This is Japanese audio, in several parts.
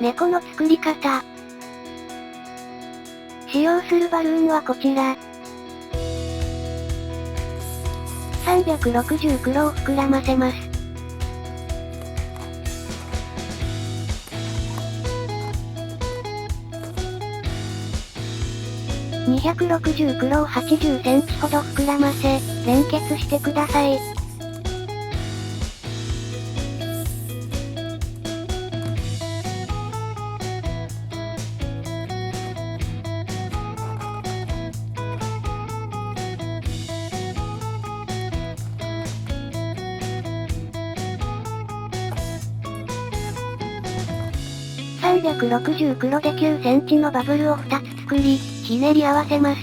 猫の作り方。使用するバルーンはこちら。360黒を膨らませます。260黒を80センチほど膨らませ、連結してください。360黒で9センチのバブルを2つ作り、ひねり合わせます。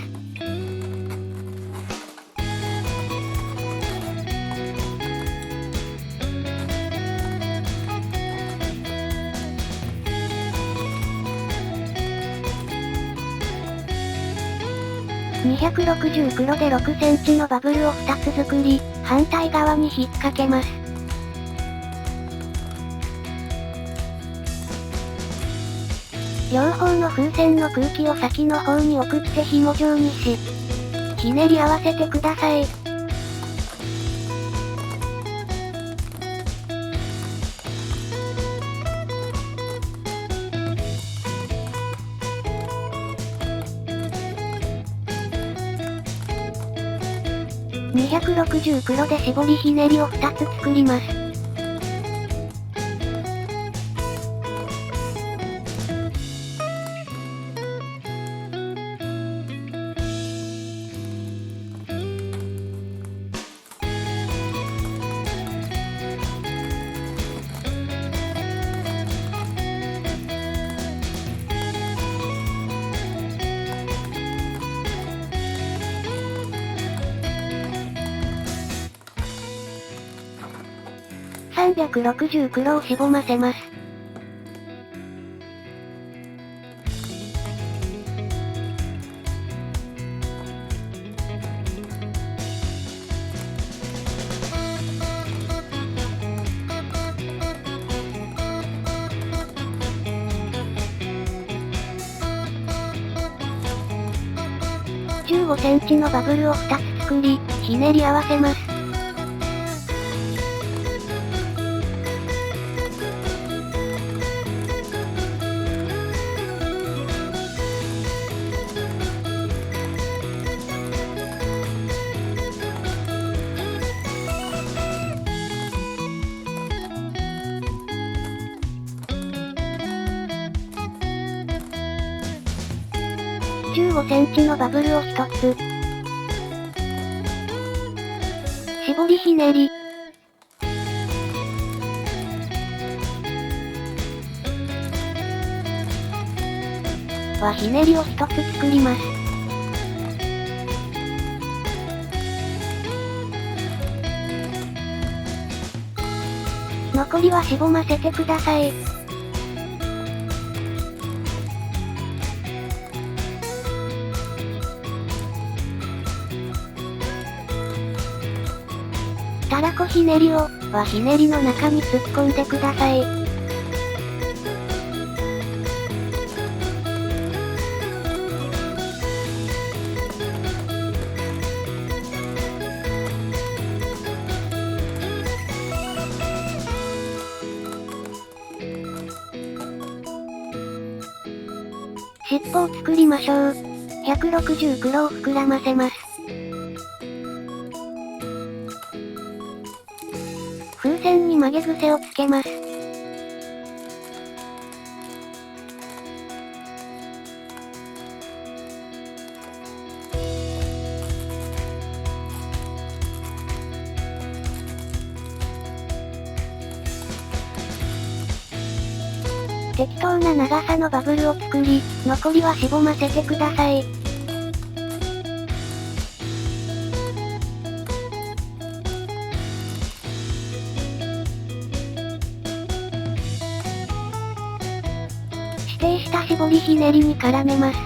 260黒で6センチのバブルを2つ作り、反対側に引っ掛けます。両方の風船の空気を先の方に送って紐状にし、ひねり合わせてください。260黒で絞りひねりを2つ作ります。360黒をしぼませます。15センチのバブルを2つ作り、ひねり合わせます。15センチのバブルを1つ。絞りひねり。はひねりを1つ作ります。残りはしぼませてください。たらこひねりを、はひねりの中に突っ込んでください。尻尾を作りましょう。160黒を膨らませます。風船に曲げ癖をつけます。適当な長さのバブルを作り、残りはしぼませてください。指定した絞りひねりに絡めます。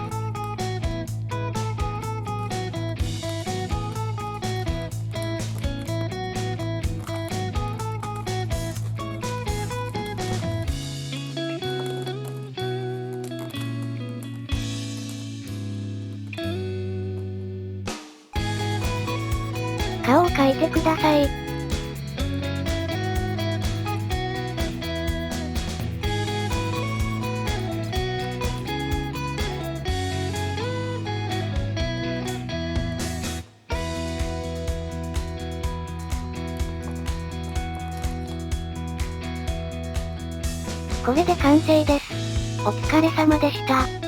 顔を描いてください。これで完成です。お疲れ様でした。